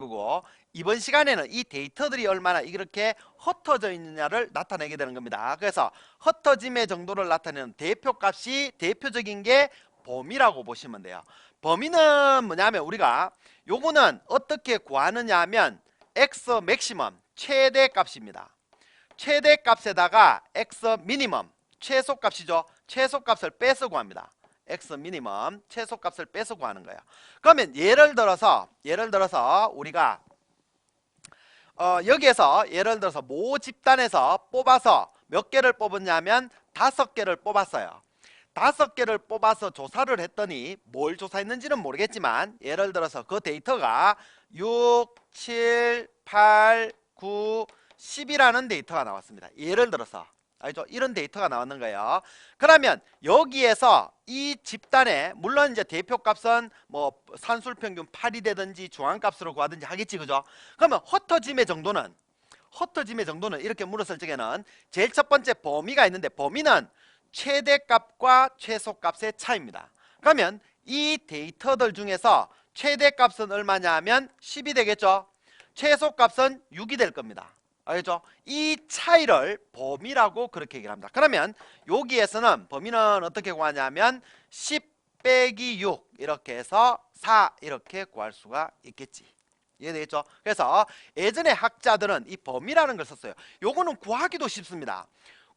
거고, 이번 시간에는 이 데이터들이 얼마나 이렇게 흩어져 있느냐를 나타내게 되는 겁니다. 그래서 흩어짐의 정도를 나타내는 대표값이 대표적인 게 범위라고 보시면 돼요. 범위는 뭐냐면 우리가 요거는 어떻게 구하느냐 하면 x 맥시멈 최대값입니다. 최대값에다가 x 미니멈 최소값이죠. 최소값을 빼서 구합니다. x 미니멈 최소값을 빼서 구하는 거예요. 그러면 예를 들어서 우리가 여기에서 예를 들어서 모 집단에서 뽑아서 몇 개를 뽑았냐면 5개를 뽑았어요. 5개를 뽑아서 조사를 했더니 뭘 조사했는지는 모르겠지만 예를 들어서 그 데이터가 6, 7, 8, 9, 10이라는 데이터가 나왔습니다. 예를 들어서 알죠? 이런 데이터가 나왔는 거예요. 그러면 여기에서 이 집단에 물론 이제 대표값은 뭐 산술평균 8이 되든지 중앙값으로 구하든지 하겠지, 그죠? 그러면 흩어짐의 정도는 이렇게 물었을 적에는 제일 첫 번째 범위가 있는데 범위는 최대값과 최소값의 차이입니다. 그러면 이 데이터들 중에서 최대값은 얼마냐 하면 10이 되겠죠. 최소값은 6이 될 겁니다. 알겠죠? 이 차이를 범위라고 그렇게 얘기를 합니다. 그러면 여기에서는 범위는 어떻게 구하냐면 10 빼기 6 이렇게 해서 4 이렇게 구할 수가 있겠지. 이해되겠죠? 그래서 예전에 학자들은 이 범위라는 걸 썼어요. 요거는 구하기도 쉽습니다.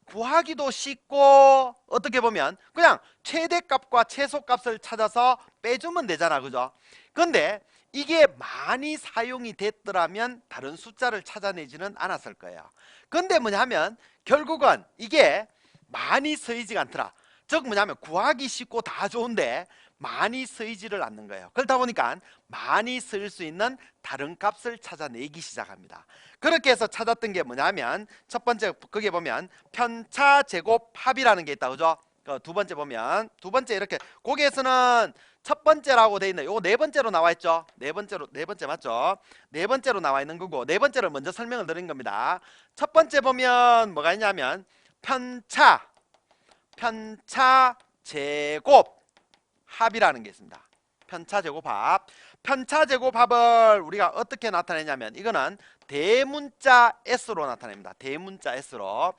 구하기도 쉽고 어떻게 보면 그냥 최대값과 최소값을 찾아서 빼주면 되잖아, 그죠? 근데 이게 많이 사용이 됐더라면 다른 숫자를 찾아내지는 않았을 거예요. 근데 뭐냐면 결국은 이게 많이 쓰이지가 않더라. 즉 뭐냐면 구하기 쉽고 다 좋은데 많이 쓰이지를 않는 거예요. 그렇다 보니까 많이 쓰일 수 있는 다른 값을 찾아내기 시작합니다. 그렇게 해서 찾았던 게 뭐냐면 첫 번째 거기에 보면 편차 제곱 합이라는 게 있다, 그죠? 두 번째 보면 두 번째 이렇게 거기에서는 첫 번째라고 돼 있는 요거 네 번째로 나와 있죠. 네 번째 맞죠? 네 번째로 나와 있는 거고 네 번째를 먼저 설명을 드린 겁니다. 첫 번째 보면 뭐가 있냐면 편차 제곱 합이라는 게 있습니다. 편차 제곱 합. 편차 제곱 합을 우리가 어떻게 나타내냐면 이거는 대문자 S로 나타냅니다. 대문자 S로.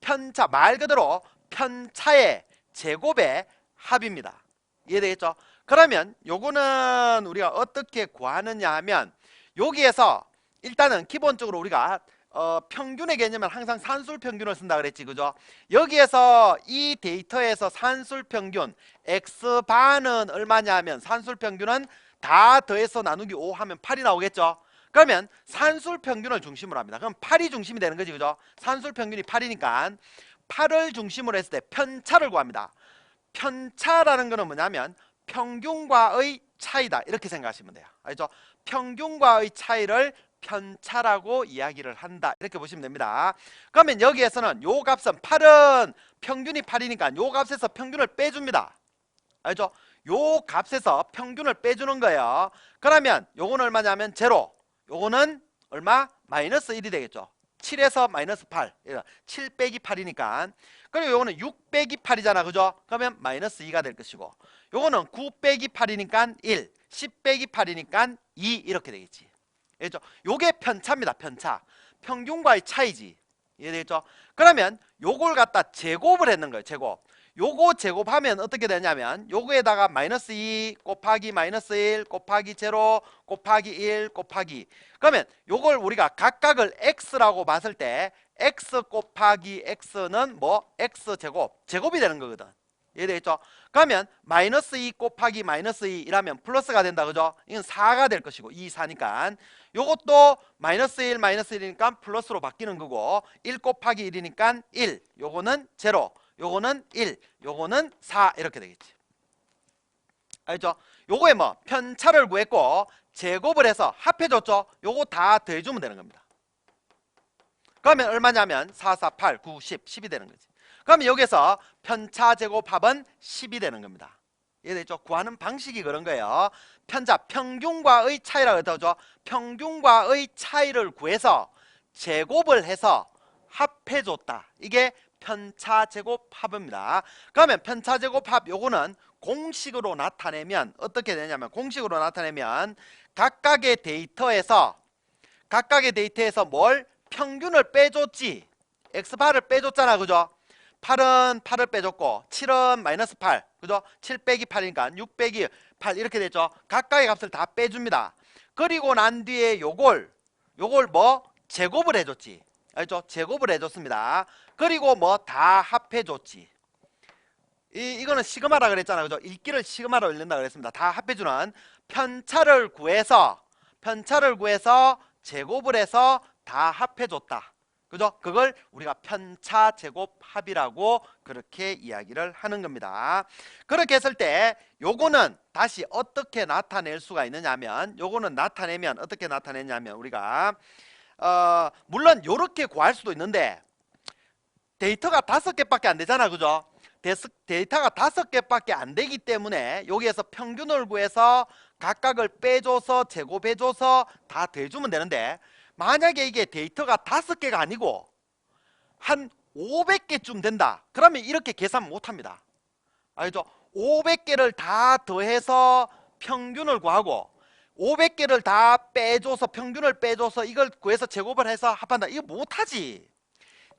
편차 말 그대로 편차의 제곱의 합입니다. 이해되겠죠? 그러면 요거는 우리가 어떻게 구하느냐 하면 여기에서 일단은 기본적으로 우리가 평균의 개념은 항상 산술평균을 쓴다 그랬지, 그죠? 여기에서 이 데이터에서 산술평균 X반은 얼마냐 하면 산술평균은 다 더해서 나누기 5 하면 8이 나오겠죠? 그러면 산술평균을 중심으로 합니다. 그럼 8이 중심이 되는 거지, 그죠? 산술평균이 8이니까 8을 중심으로 했을 때 편차를 구합니다. 편차라는 거는 뭐냐면 평균과의 차이다 이렇게 생각하시면 돼요. 알죠? 평균과의 차이를 편차라고 이야기를 한다 이렇게 보시면 됩니다. 그러면 여기에서는 요 값은 8은 평균이 8이니까 요 값에서 평균을 빼줍니다. 알죠? 요 값에서 평균을 빼주는 거예요. 그러면 요거는 얼마냐면 제로, 요거는 얼마? 마이너스 1이 되겠죠. 7에서 마이너스 8 7 빼기 8이니까 그리고 요거는 6 빼기 8이잖아, 그죠? 그러면 마이너스 2가 될 것이고 요거는 9 빼기 8이니까 1 10 빼기 8이니까 2 이렇게 되겠지. 알겠죠? 요게 편차입니다. 편차. 평균과의 차이지. 이해되겠죠? 그러면 요걸 갖다 제곱을 했는 거예요. 제곱. 요거 제곱하면 어떻게 되냐면 요거에다가 마이너스 2 곱하기 마이너스 1 곱하기 0 곱하기 1 곱하기 그러면 요걸 우리가 각각을 x라고 봤을 때 x 곱하기 x는 뭐 x제곱 제곱이 되는 거거든. 이해되겠죠? 그러면 마이너스 2 곱하기 마이너스 2 이라면 플러스가 된다, 그죠? 이건 4가 될 것이고 2, 4니까 요것도 마이너스 1 마이너스 1이니까 플러스로 바뀌는 거고 1 곱하기 1이니까 1 요거는 0 요거는 1 요거는 4 이렇게 되겠지. 알죠? 요거에 뭐 편차를 구했고 제곱을 해서 합해줬죠. 요거 다 더해주면 되는 겁니다. 그러면 얼마냐면 4, 4, 8, 9, 10, 10이 되는 거지. 그러면 여기서 편차 제곱 합은 10이 되는 겁니다. 이해되죠? 구하는 방식이 그런 거예요. 편차, 평균과의 차이라고 했죠. 평균과의 차이를 구해서 제곱을 해서 합해줬다. 이게 편차제곱합입니다. 그러면 편차제곱합 요거는 공식으로 나타내면 어떻게 되냐면, 공식으로 나타내면 각각의 데이터에서 뭘 평균을 빼줬지. x바를 빼줬잖아, 그죠? 8은 8을 빼줬고 7은 마이너스 8, 그죠? 7 빼기 8이니까 6 빼기 8 이렇게 됐죠. 각각의 값을 다 빼줍니다. 그리고 난 뒤에 요걸 뭐 제곱을 해줬지. 알죠? 제곱을 해줬습니다. 그리고 뭐 다 합해줬지. 이거는 시그마라 그랬잖아, 그죠? 읽기를 시그마로 읽는다 그랬습니다. 다 합해주는 편차를 구해서 제곱을 해서 다 합해줬다. 그죠? 그걸 우리가 편차 제곱합이라고 그렇게 이야기를 하는 겁니다. 그렇게 했을 때 요거는 다시 어떻게 나타낼 수가 있느냐면, 요거는 나타내면 어떻게 나타내냐면, 우리가 물론 요렇게 구할 수도 있는데 데이터가 5개밖에 안 되잖아, 그죠? 데이터가 5개밖에 안 되기 때문에 여기에서 평균을 구해서 각각을 빼줘서 제곱해줘서 다 더해주면 되는데, 만약에 이게 데이터가 5개가 아니고 한 500개쯤 된다, 그러면 이렇게 계산 못합니다. 알죠? 500개를 다 더해서 평균을 구하고 500개를 다 빼줘서 평균을 빼줘서 이걸 구해서 제곱을 해서 합한다, 이거 못하지.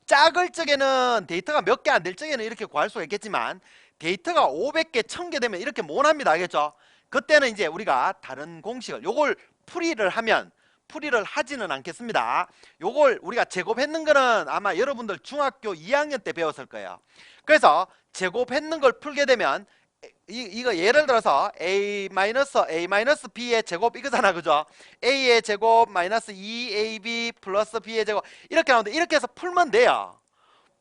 작을 적에는, 데이터가 몇 개 안 될 적에는 이렇게 구할 수가 있겠지만 데이터가 500개, 1000개 되면 이렇게 못 합니다. 알겠죠? 그때는 이제 우리가 다른 공식을, 요걸 풀이를 하지는 않겠습니다. 요걸 우리가 제곱했는 거는 아마 여러분들 중학교 2학년 때 배웠을 거예요. 그래서 제곱했는 걸 풀게 되면 이거 예를 들어서 a-b의 제곱 이거잖아, 그죠? a의 제곱 마이너스 2ab 플러스 b의 제곱 이렇게 나오는데, 이렇게 해서 풀면 돼요.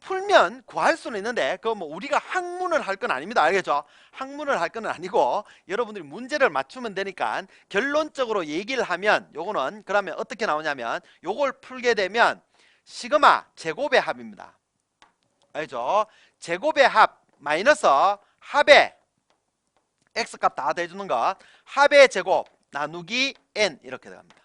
풀면 구할 수는 있는데 그거 뭐 우리가 학문을 할 건 아닙니다. 알겠죠? 학문을 할 건 아니고 여러분들이 문제를 맞추면 되니까, 결론적으로 얘기를 하면 요거는 그러면 어떻게 나오냐면, 요걸 풀게 되면 시그마 제곱의 합입니다. 알죠? 제곱의 합 마이너스 합의 x값 다 더해주는 것, 합의 제곱 나누기 n 이렇게 들어갑니다.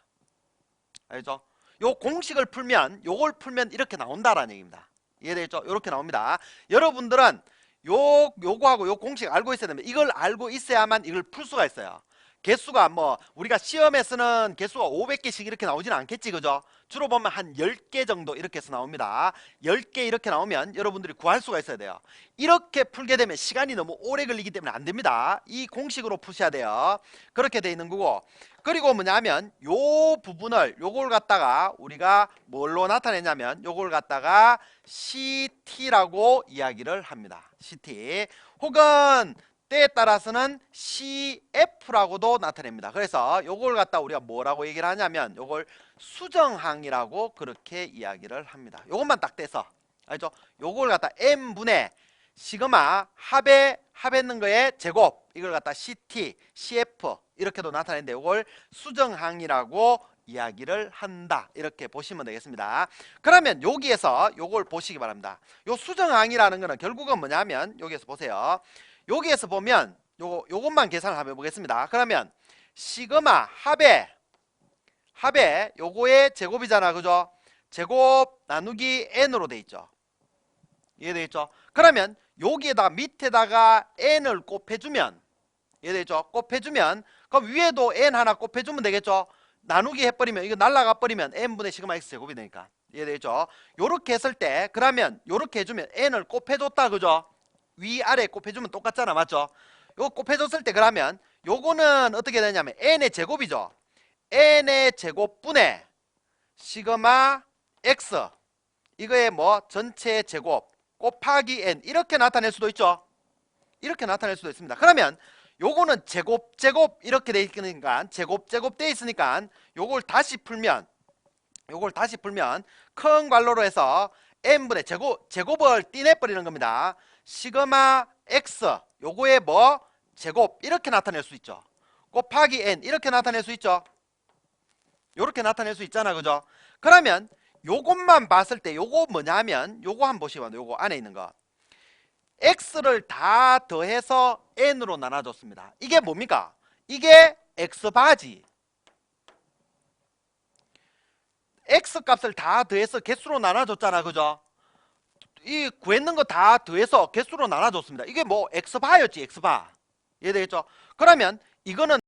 알죠? 요 공식을 풀면, 요걸 풀면 이렇게 나온다라는 얘기입니다. 이해되죠? 이렇게 나옵니다. 여러분들은 요거하고 요 공식 알고 있어야 됩니다. 이걸 알고 있어야만 이걸 풀 수가 있어요. 개수가 뭐 우리가 시험에 쓰는 개수가 500개씩 이렇게 나오지는 않겠지, 그죠? 주로 보면 한 10개 정도 이렇게 해서 나옵니다. 10개 이렇게 나오면 여러분들이 구할 수가 있어야 돼요. 이렇게 풀게 되면 시간이 너무 오래 걸리기 때문에 안 됩니다. 이 공식으로 푸셔야 돼요. 그렇게 돼 있는 거고, 그리고 뭐냐면 요 부분을, 요걸 갖다가 우리가 뭘로 나타내냐면 요걸 갖다가 CT라고 이야기를 합니다. CT 혹은 때에 따라서는 CF라고도 나타냅니다. 그래서 요걸 갖다 우리가 뭐라고 얘기를 하냐면 요걸 수정항이라고 그렇게 이야기를 합니다. 요것만 딱 떼서, 알죠? 요걸 갖다 n분의 시그마 합했는 거에 제곱, 이걸 갖다 CT, CF 이렇게도 나타내는데 요걸 수정항이라고 이야기를 한다, 이렇게 보시면 되겠습니다. 그러면 여기에서 요걸 보시기 바랍니다. 요 수정항이라는 거는 결국은 뭐냐면, 여기에서 보세요. 여기에서 보면 요것만 계산을 한번 해보겠습니다. 그러면 시그마 합의 요거의 제곱이잖아, 그죠? 제곱 나누기 n으로 돼 있죠. 이해되겠죠? 그러면 여기에다가 밑에다가 n을 곱해주면, 이해되겠죠? 곱해주면 그럼 위에도 n 하나 곱해주면 되겠죠? 나누기 해버리면 이거 날라가 버리면 n분의 시그마 x 제곱이 되니까. 이해되겠죠? 요렇게 했을 때, 그러면 요렇게 해주면 n을 곱해줬다, 그죠? 위아래 곱해주면 똑같잖아, 맞죠? 요거 곱해줬을 때 그러면 요거는 어떻게 되냐면 n의 제곱이죠. n의 제곱분의 시그마 x, 이거의 뭐 전체 제곱 곱하기 n, 이렇게 나타낼 수도 있죠. 이렇게 나타낼 수도 있습니다. 그러면 요거는 제곱 이렇게 돼 있으니까, 제곱 돼 있으니까 요걸 다시 풀면 큰 괄호로 해서 n분의 제곱을 떼내버리는 겁니다. 시그마 x 요거의 뭐 제곱 이렇게 나타낼 수 있죠. 곱하기 n 이렇게 나타낼 수 있죠. 요렇게 나타낼 수 있잖아, 그죠? 그러면 요것만 봤을 때 요거 뭐냐면, 요거 한번 보시면 요거 안에 있는 거 x를 다 더해서 n으로 나눠줬습니다. 이게 뭡니까? 이게 x바지. x 값을 다 더해서 개수로 나눠줬잖아, 그죠? 이 구했는 거 다 더해서 개수로 나눠줬습니다. 이게 뭐 x바였지 x바. 이해되겠죠? 그러면 이거는